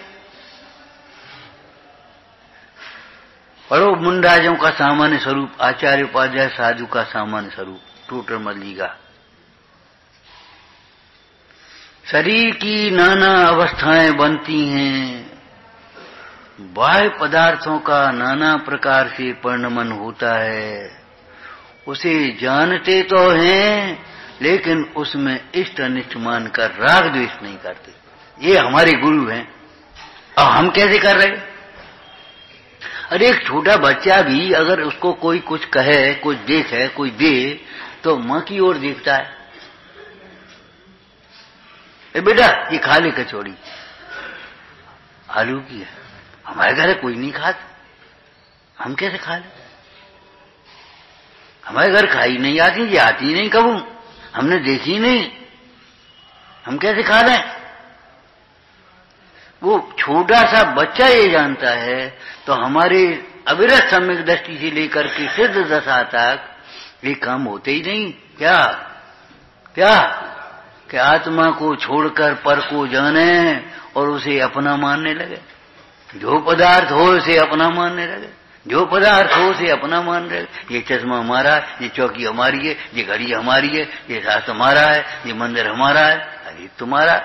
पढ़ो मुंडाजों का सामान्य स्वरूप, आचार्य उपाध्याय साधु का सामान्य स्वरूप, टोटरमल जी का। शरीर की नाना अवस्थाएं बनती हैं, बाह्य पदार्थों का नाना प्रकार से परिणमन होता है, उसे जानते तो हैं लेकिन उसमें इष्ट अनिष्ट मानकर राग द्वेष नहीं करते। ये हमारे गुरु हैं। और हम कैसे कर रहे? अरे एक छोटा बच्चा भी अगर उसको कोई कुछ कहे, कुछ देखे, कोई दे, तो मां की ओर देखता है, ए बेटा ये खा ले कचौड़ी, आलू की है। हमारे घर कोई नहीं खाता, हम कैसे खा ले? हमारे घर खाई नहीं आती, ये आती नहीं कबू, हमने देखी नहीं, हम कैसे खा लें? वो छोटा सा बच्चा ये जानता है, तो हमारे अविरत सम्यक दृष्टि से लेकर के सिद्ध दशा तक ये काम होते ही नहीं। क्या क्या कि आत्मा को छोड़कर पर को जाने और उसे अपना मानने लगे। जो पदार्थ हो उसे अपना मानने लगे, जो पदार्थ हो उसे अपना मान रहे। ये चश्मा हमारा है, ये चौकी हमारी है, ये घड़ी हमारी है, ये शास्त्र हमारा है, ये मंदिर हमारा है। अरे तुम्हारा,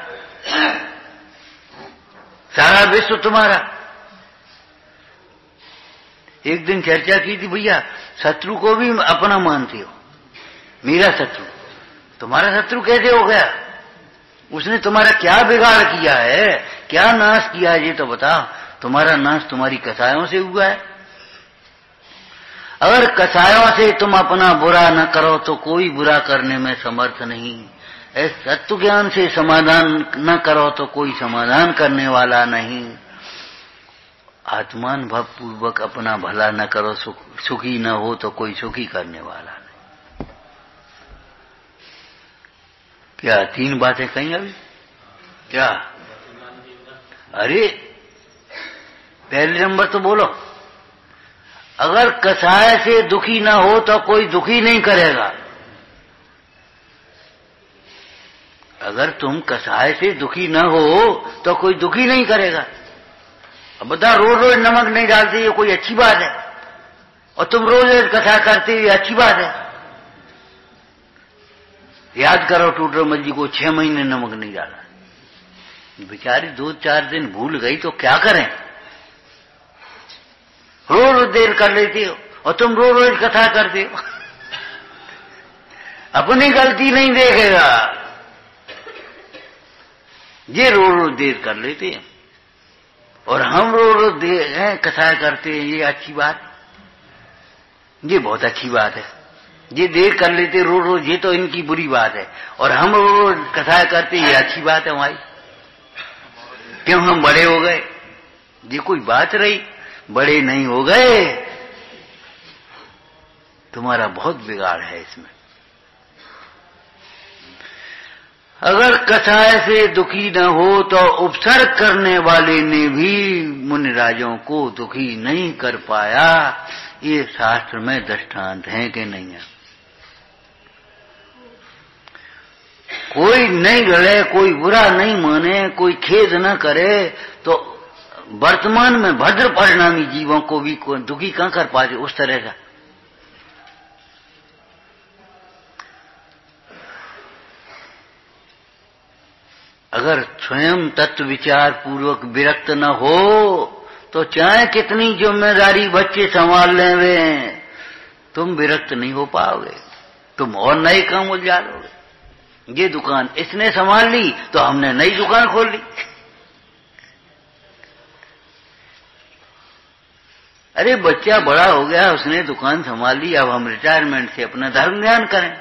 सारा विश्व तुम्हारा। एक दिन चर्चा की थी, भैया शत्रु को भी अपना मानते हो, मेरा शत्रु। तुम्हारा शत्रु कैसे हो गया? उसने तुम्हारा क्या बिगाड़ किया है, क्या नाश किया है, ये तो बताओ। तुम्हारा नाश तुम्हारी कसायों से हुआ है। अगर कसायों से तुम अपना बुरा न करो तो कोई बुरा करने में समर्थ नहीं। तत्व ज्ञान से समाधान न करो तो कोई समाधान करने वाला नहीं। आत्मान भाव पूर्वक अपना भला न करो, सुखी न हो तो कोई सुखी करने वाला नहीं। क्या तीन बातें कही अभी? क्या? अरे पहले नंबर तो बोलो, अगर कसाय से दुखी ना हो तो कोई दुखी नहीं करेगा। अगर तुम कसाय से दुखी न हो तो कोई दुखी नहीं करेगा। अब बता, रोज रोज नमक नहीं डालते ये कोई अच्छी बात है? और तुम रोज रोज कथा करते ये अच्छी बात है? याद करो टूटरमल जी को 6 महीने नमक नहीं डाला, बेचारी 2-4 दिन भूल गई तो क्या करें? रोज रोज देर कर लेती हो और तुम रोज रोज कथा करते हो। अपनी गलती नहीं देखेगा, ये रोज रोज देर कर लेते हैं और हम रोज रोज कथा करते हैं। ये अच्छी बात, ये बहुत अच्छी बात है। ये देर कर लेते रोज रोज, ये तो इनकी बुरी बात है। और हम रोज रोज कथा करते, ये अच्छी बात है हमारी। क्यों? हम बड़े हो गए। ये कोई बात रही? बड़े नहीं हो गए। तुम्हारा बहुत बिगाड़ है इसमें। अगर कसाय से दुखी न हो तो उपसर्ग करने वाले ने भी मुनिराजों को दुखी नहीं कर पाया। ये शास्त्र में दृष्टांत है कि नहीं है? कोई नहीं लड़े, कोई बुरा नहीं माने, कोई खेद न करे, तो वर्तमान में भद्र परिणामी जीवों को भी कोई दुखी कहां कर पाते उस तरह का। अगर स्वयं तत्व विचार पूर्वक विरक्त न हो तो चाहे कितनी जिम्मेदारी बच्चे संभाल लें वे, तुम विरक्त नहीं हो पाओगे, तुम और नए काम उलझा लोगे। ये दुकान इसने संभाल ली तो हमने नई दुकान खोल ली। अरे बच्चा बड़ा हो गया, उसने दुकान संभाल ली, अब हम रिटायरमेंट से अपना धर्म ध्यान करें।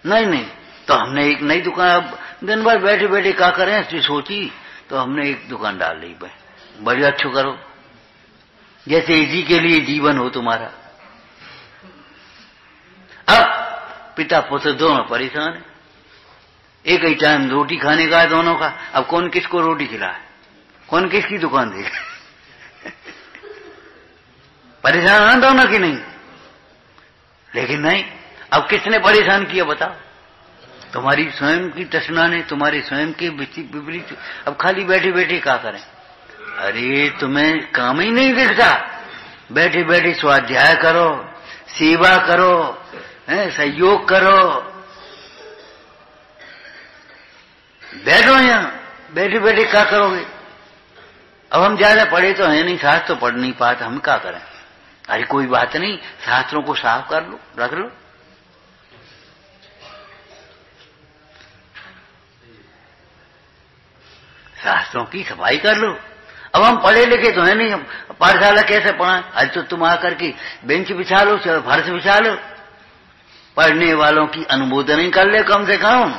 नहीं, तो हमने एक नई दुकान, अब दिन भर बैठे बैठे क्या करें इसकी सोची, तो हमने एक दुकान डाल ली। बड़ी अच्छो करो, जैसे इसी के लिए जीवन हो तुम्हारा। अब पिता पुत्र दोनों परेशान है, एक ही टाइम रोटी खाने का है दोनों का। अब कौन किसको रोटी खिलाए, कौन किसकी दुकान देगा? परेशान है दोनों की नहीं, लेकिन नहीं, अब किसने परेशान किया बताओ? तुम्हारी स्वयं की तृष्णा ने, तुम्हारे स्वयं के विपरीत। अब खाली बैठे बैठे क्या करें? अरे तुम्हें काम ही नहीं दिखता, बैठे बैठे स्वाध्याय करो, सेवा करो, सहयोग करो, बैठो यहां, बैठे बैठे क्या करोगे? अब हम ज्यादा पढ़े तो है नहीं, शास्त्र तो पढ़ नहीं पाते, हम क्या करें? अरे कोई बात नहीं, शास्त्रों को साफ कर लो, रख लो। शास्त्रों की सफाई कर लो। अब हम पढ़े लिखे तो है नहीं, हम पाठशाला कैसे पढ़ाएं? आज तो तुम आकर के बेंच बिछा लो, चलो फर्श बिछा लो, पढ़ने वालों की अनुमोदन ही कर ले कम से कम।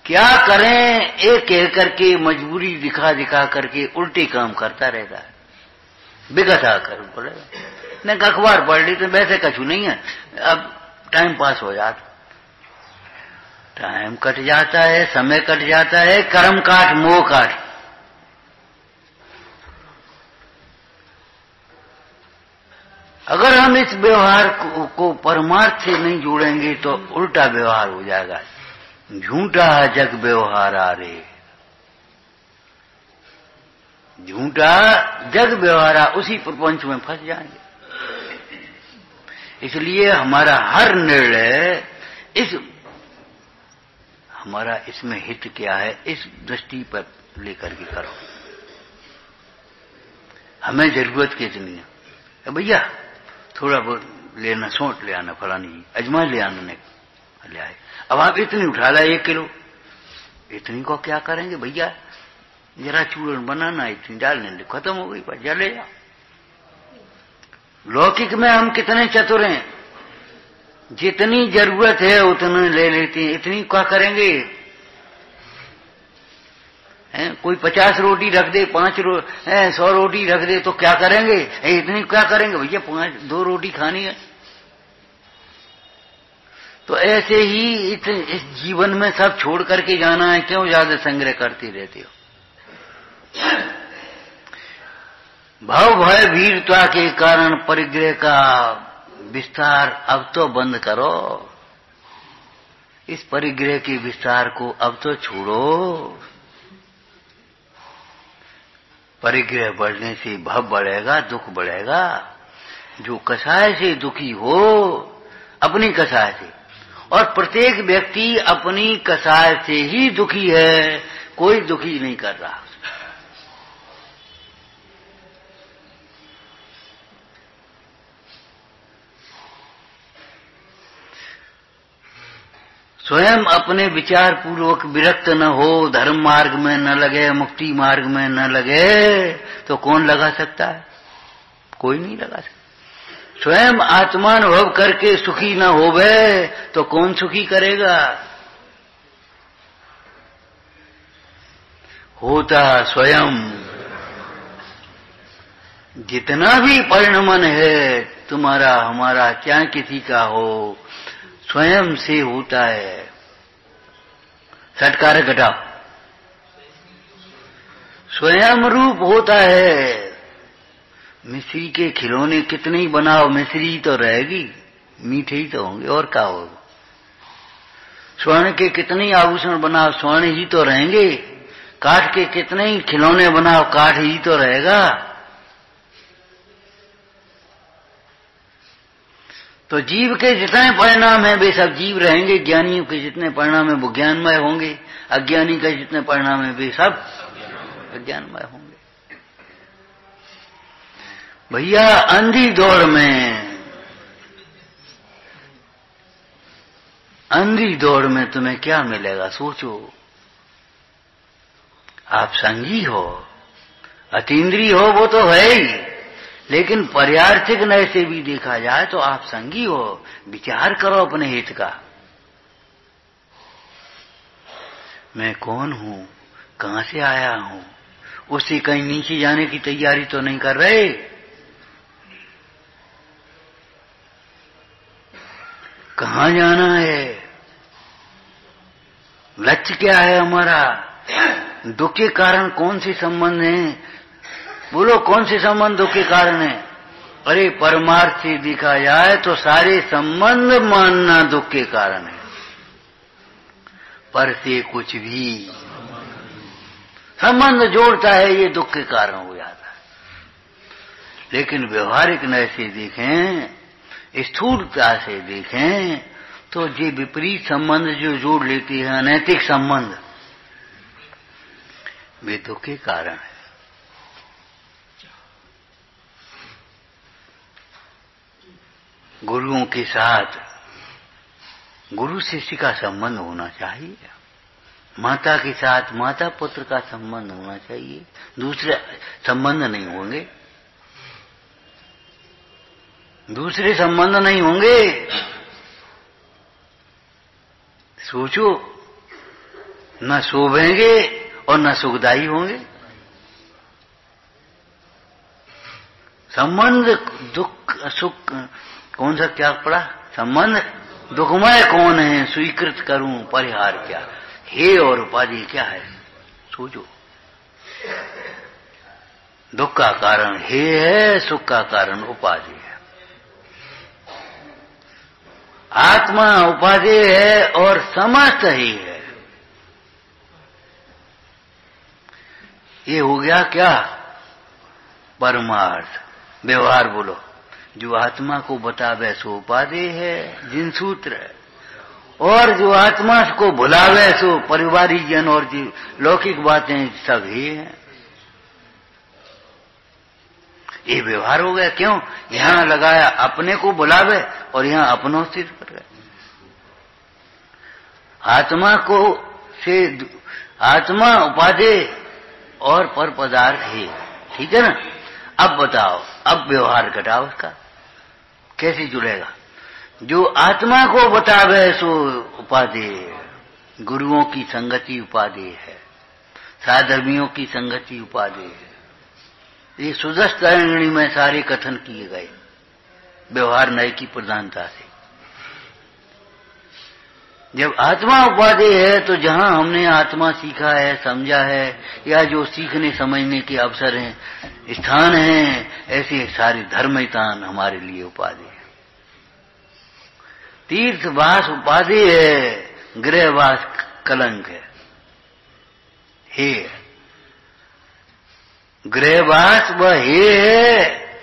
क्या करें? एक कह करके मजबूरी दिखा दिखा करके उल्टे काम करता रहता है, बिगता कर बोलेगा। नहीं अखबार पढ़ ली तो वैसे कछु नहीं है, अब टाइम पास हो जाता, टाइम कट जाता है, समय कट जाता है, कर्म काट मोह काट। अगर हम इस व्यवहार को परमार्थ से नहीं जोड़ेंगे तो उल्टा व्यवहार हो जाएगा। झूठा जग व्यवहारा रे, झूठा जग व्यवहारा, उसी प्रपंच में फंस जाएंगे। इसलिए हमारा हर निर्णय हमारा इसमें हित क्या है, इस दृष्टि पर लेकर के करो। हमें जरूरत कितनी है? भैया थोड़ा बहुत लेना, सोंठ ले आना, फलानी अजमा ले आना, ले आए। अब आप इतनी उठा ला 1 किलो, इतनी को क्या करेंगे भैया? जरा चूर्ण बनाना, इतनी डालने दे, खत्म हो गई, पर जले जा। लौकिक में हम कितने चतुर हैं, जितनी जरूरत है उतने ले लेते हैं, इतनी क्या करेंगे? कोई 50 रोटी रख दे, 100 रोटी रख दे तो क्या करेंगे? इतनी क्या करेंगे भैया? 2 रोटी खानी है। तो ऐसे ही इस जीवन में सब छोड़ करके जाना है, क्यों ज्यादा संग्रह करती रहती हो? भाव भय वीरता के कारण परिग्रह का विस्तार अब तो बंद करो, इस परिग्रह के विस्तार को अब तो छोड़ो। परिग्रह बढ़ने से भव बढ़ेगा, दुख बढ़ेगा। जो कसाय से दुखी हो, अपनी कसाय से, और प्रत्येक व्यक्ति अपनी कसाय से ही दुखी है, कोई दुखी नहीं कर रहा। स्वयं अपने विचार पूर्वक विरक्त न हो, धर्म मार्ग में न लगे, मुक्ति मार्ग में न लगे, तो कौन लगा सकता है? कोई नहीं लगा सकता। स्वयं आत्मानुभव करके सुखी न होवे तो कौन सुखी करेगा? होता स्वयं। जितना भी परिणमन है तुम्हारा हमारा, चाहे किसी का हो, स्वयं से होता है। सटकार घटाओ, स्वयं रूप होता है। मिश्री के खिलौने कितने ही बनाओ, मिश्री तो रहेगी, मीठे ही तो होंगे, और क्या होगा? स्वर्ण के कितने ही आभूषण बनाओ, स्वर्ण ही तो रहेंगे। काठ के कितने ही खिलौने बनाओ, काठ ही तो रहेगा। तो जीव के जितने परिणाम हैं वे सब जीव रहेंगे, ज्ञानियों के जितने परिणाम हैं वो ज्ञानमय होंगे, अज्ञानी के जितने परिणाम हैं वे सब अज्ञानमय होंगे। भैया अंधी दौड़ में तुम्हें क्या मिलेगा सोचो। आप संगी हो, अतीन्द्रिय हो, वो तो है ही, लेकिन पर्यार्थिक नय से भी देखा जाए तो आप संगी हो। विचार करो अपने हित का। मैं कौन हूं, कहां से आया हूं, उससे कहीं नीचे जाने की तैयारी तो नहीं कर रहे। कहां जाना है, लक्ष्य क्या है हमारा, दुख के कारण कौन से संबंध हैं, बोलो कौन से संबंध दुख के कारण है। अरे परमार्थ से देखा जाए तो सारे संबंध मानना दुख के कारण है, पर से कुछ भी संबंध जोड़ता है ये दुख के कारण हो जाता है। लेकिन व्यवहारिक नय से देखें, स्थूलता से देखें तो ये विपरीत संबंध जो जोड़ लेती है, अनैतिक संबंध, वे दुख के कारण है। गुरुओं के साथ गुरु शिष्य का संबंध होना चाहिए, माता के साथ माता पुत्र का संबंध होना चाहिए, दूसरे संबंध नहीं होंगे, दूसरे संबंध नहीं होंगे। सोचो, न शोभेंगे और न सुखदायी होंगे। संबंध दुख सुख कौन सा क्या पड़ा, संबंध दुखमय कौन है, स्वीकृत करूं परिहार क्या, हे और उपाधि क्या है। सोचो, दुख का कारण हे है, सुख का कारण उपाधि है। आत्मा उपाधि है और समस्त ही है। ये हो गया क्या, परमार्थ। व्यवहार बोलो, जो आत्मा को बतावे सो उपाधि है, जिन सूत्र है, और जो आत्मा को भुलावे सो पारिवारिक जन और जो लौकिक बातें सब ही है। ये व्यवहार हो गया। क्यों, यहां लगाया अपने को बुलावे और यहां अपनों से कर गए। आत्मा को से आत्मा उपाधि और पर पदार्थ है, ठीक है ना। अब बताओ, अब व्यवहार घटाओ उसका, कैसे जुड़ेगा। जो आत्मा को बतावे सो उपाधि, गुरुओं की संगति उपाधि है, साधर्मियों की संगति उपाधि है। ये सुदर्शनी में सारे कथन किए गए व्यवहार नय की प्रधानता से। जब आत्मा उपाधि है तो जहां हमने आत्मा सीखा है, समझा है, या जो सीखने समझने के अवसर हैं, स्थान हैं, ऐसे सारे धर्मस्थान हमारे लिए उपाधि है। तीर्थवास उपाधि है, गृहवास कलंक है। हे गृहवास वह है,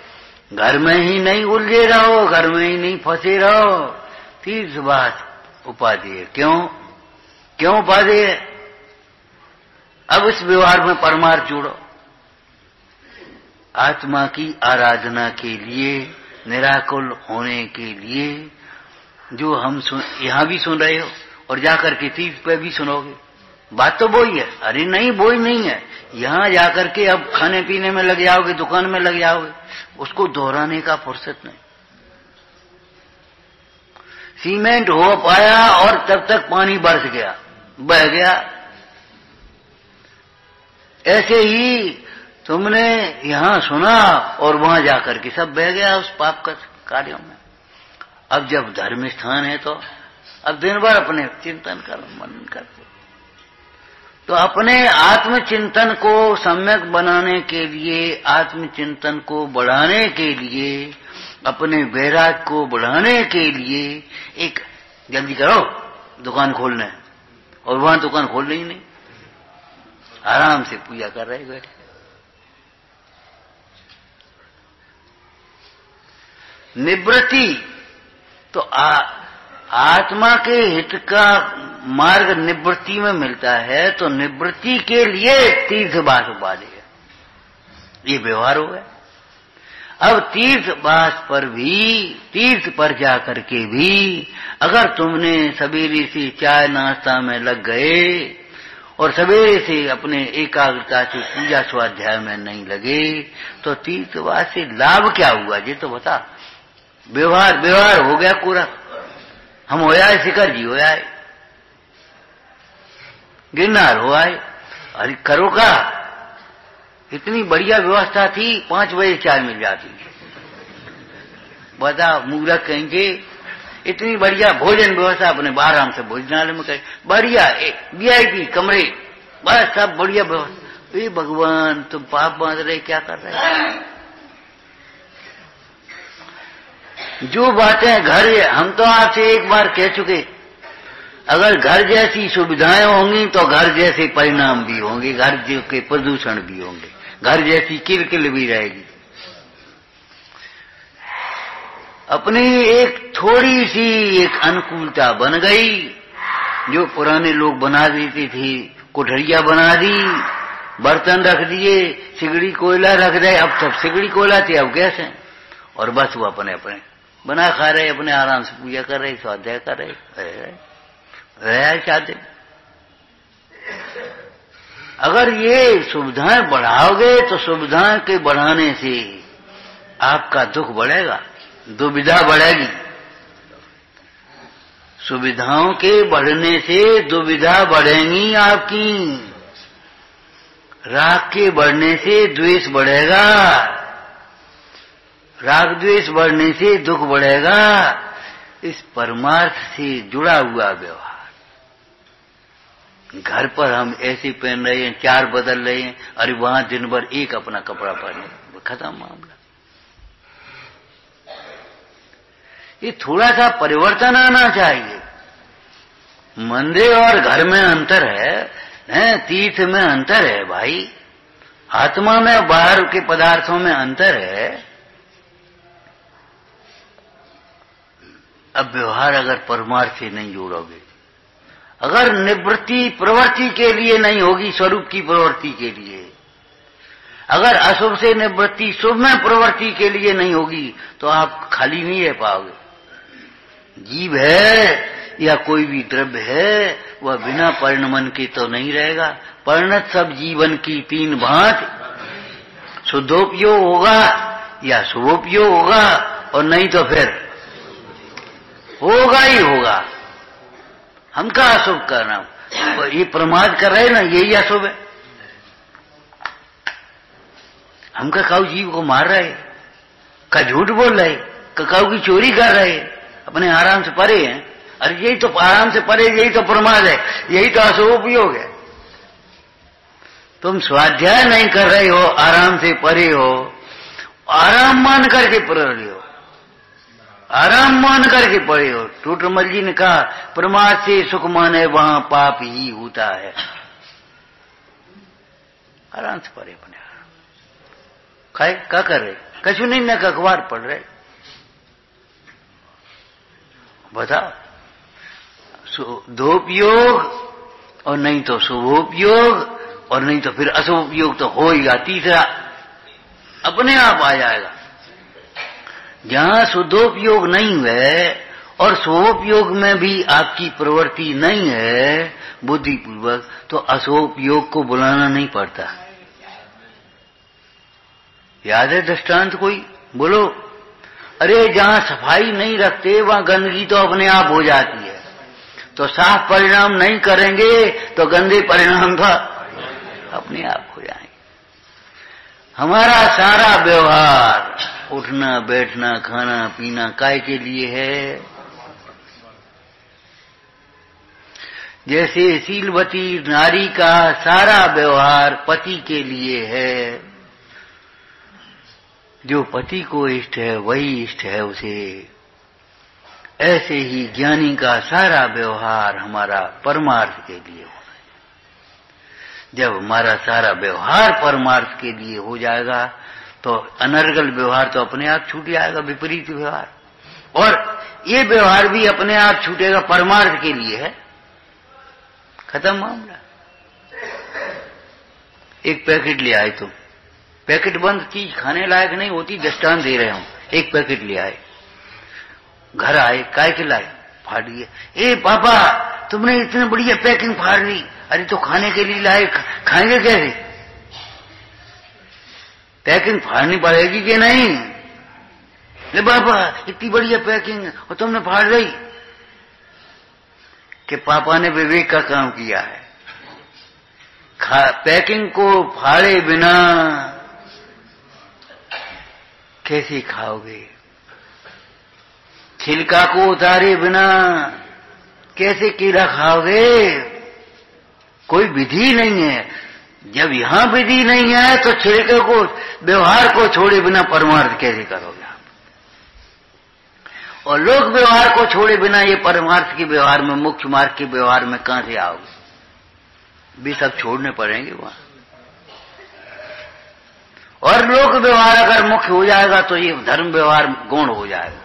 घर में ही नहीं उलझे रहो, घर में ही नहीं फंसे रहो। तीर्थवास उपाधि है। क्यों क्यों उपाधि है। अब इस व्यवहार में परमार्थ जोड़ो। आत्मा की आराधना के लिए, निराकुल होने के लिए, जो हम यहां भी सुन रहे हो और जाकर के तीर्थ पे भी सुनोगे, बात तो वही है। अरे नहीं, वही नहीं है। यहां जाकर के अब खाने पीने में लग जाओगे, दुकान में लग जाओगे, उसको दोहराने का फुर्सत नहीं। सीमेंट हो पाया और तब तक पानी बरस गया, बह गया। ऐसे ही तुमने यहां सुना और वहां जाकर के सब बह गया उस पाप का कार्यों में। अब जब धर्म स्थान है तो अब दिन भर अपने चिंतन करो, मनन करो। तो अपने आत्मचिंतन को सम्यक बनाने के लिए, आत्मचिंतन को बढ़ाने के लिए, अपने वैराग को बढ़ाने के लिए एक जल्दी करो दुकान खोलना है, और वहां दुकान खोल रही नहीं, आराम से पूजा कर रहे बैठे। निवृत्ति तो आत्मा के हित का मार्ग निवृत्ति में मिलता है, तो निवृत्ति के लिए तीर्थवास उपाधि है, ये व्यवहार हो गया। अब तीर्थवास पर भी, तीर्थ पर जाकर के भी अगर तुमने सवेरे से चाय नाश्ता में लग गए और सवेरे से अपने एकाग्रता से पूजा स्वाध्याय में नहीं लगे, तो तीर्थवास से लाभ क्या हुआ ये तो बता। व्यवहार हो गया पूरा। हम हो आए, शिखर जी हो आए, गिरनार हो आए, अरे करो का, इतनी बढ़िया व्यवस्था थी, 5 बजे चाय मिल जाती। बता मूर्ख कहेंगे, इतनी बढ़िया भोजन व्यवस्था अपने आराम से भोजनालय में करें, बढ़िया VIP कमरे, बस सब बढ़िया व्यवस्था। ये भगवान तुम पाप बांध रहे, क्या कर रहे? जो बातें घर, हम तो आपसे एक बार कह चुके, अगर घर जैसी सुविधाएं होंगी तो घर जैसे परिणाम भी होंगे, घर के प्रदूषण भी होंगे, घर जैसी किलकिल भी रहेगी। अपनी एक थोड़ी सी एक अनुकूलता बन गई, जो पुराने लोग बना देते थे, कोठरिया बना दी, बर्तन रख दिए, सिगड़ी कोयला रख दे, अब सब सिगड़ी कोयला थे, अब गैस है, और बस वो अपने अपने बना खा रहे, अपने आराम से पूजा कर रहे, स्वाध्याय कर रहे, रह चाहते। अगर ये सुविधाएं बढ़ाओगे तो सुविधाएं के बढ़ाने से आपका दुख बढ़ेगा, दुविधा बढ़ेगी। सुविधाओं के बढ़ने से दुविधा बढ़ेंगी आपकी, राग के बढ़ने से द्वेष बढ़ेगा, राग द्वेष बढ़ने से दुख बढ़ेगा। इस परमार्थ से जुड़ा हुआ व्यवहार, घर पर हम ऐसे पहन रहे हैं, 4 बदल रहे हैं, अरे वहां दिन भर एक अपना कपड़ा पहने, खत्म मामला। ये थोड़ा सा परिवर्तन आना चाहिए। मंदिर और घर में अंतर है, तीर्थ में अंतर है भाई, आत्मा में बाहर के पदार्थों में अंतर है। अब व्यवहार अगर परमार्थ से नहीं जोड़ोगे, अगर निवृत्ति प्रवृत्ति के लिए नहीं होगी, स्वरूप की प्रवृत्ति के लिए, अगर अशुभ से निवृत्ति शुभ में प्रवृत्ति के लिए नहीं होगी, तो आप खाली नहीं रह पाओगे। जीव है या कोई भी द्रव्य है, वह बिना परिणमन के तो नहीं रहेगा। परिणत सब जीवन की 3 भांति, शुद्धोपयोग होगा या शुभोपयोग होगा, और नहीं तो फिर होगा ही होगा। हम क्या अशुभ करना, ये प्रमाद कर रहे ना, यही अशुभ है। हम काऊ जीव को मार रहे, का झूठ बोल रहे, काऊ की चोरी कर रहे, अपने आराम से परे हैं। अरे यही तो आराम से परे, यही तो प्रमाद है, यही तो अशुभ उपयोग है। तुम स्वाध्याय नहीं कर रहे हो, आराम से परे हो, आराम मान करके पढ़ रहे हो, आराम मान करके पड़े हो। टूटमल जी ने कहा, प्रमाद से सुख माने वहां पाप ही होता है। आराम से पड़े, अपने खाए क्या कर रहे, कछु नहीं, न अखबार पढ़ रहे। बताओ, दोपयोग और नहीं तो शुभोपयोग, और नहीं तो फिर अशुभोपयोग तो होगा, तीसरा अपने आप आ जाएगा। जहां शुद्धोपयोग नहीं है और शुभोपयोग में भी आपकी प्रवृत्ति नहीं है बुद्धिपूर्वक, तो अशुभोपयोग को बुलाना नहीं पड़ता। याद है दृष्टांत कोई? बोलो। अरे जहां सफाई नहीं रखते वहां गंदगी तो अपने आप हो जाती है, तो साफ परिणाम नहीं करेंगे तो गंदे परिणाम तो अपने आप हो जाएंगे। हमारा सारा व्यवहार, उठना बैठना खाना पीना काय के लिए है? जैसे शीलवती नारी का सारा व्यवहार पति के लिए है, जो पति को इष्ट है वही इष्ट है उसे, ऐसे ही ज्ञानी का सारा व्यवहार हमारा परमार्थ के लिए होना है। जब हमारा सारा व्यवहार परमार्थ के लिए हो जाएगा तो अनर्गल व्यवहार तो अपने आप छूट जाएगा, विपरीत व्यवहार। और ये व्यवहार भी अपने आप छूटेगा, परमार्थ के लिए है, खत्म मामला। एक पैकेट ले आए तुम, पैकेट बंद चीज खाने लायक नहीं होती, दृष्टांत दे रहे हूं। एक पैकेट ले आए, घर आए, काय के लाए, फाड़ दिए। ए पापा तुमने इतनी बढ़िया पैकिंग फाड़ दी। अरे तो खाने के लिए लाए, खाएंगे कैसे? पैकिंग फाड़नी पड़ेगी कि नहीं? ले पापा इतनी बढ़िया पैकिंग और तुमने फाड़ दी। कि पापा ने विवेक का काम किया है। पैकिंग को फाड़े बिना कैसे खाओगे? छिलका को उतारे बिना कैसे कीड़ा खाओगे? कोई विधि नहीं है। जब यहां विधि नहीं है तो छिलके को, व्यवहार को छोड़े बिना परमार्थ कैसे करोगे आप? और लोक व्यवहार को छोड़े बिना ये परमार्थ के व्यवहार में, मुख्य मार्ग के व्यवहार में कहां से आओगे? भी सब छोड़ने पड़ेंगे वहां। और लोक व्यवहार अगर मुख्य हो जाएगा तो ये धर्म व्यवहार गौण हो जाएगा।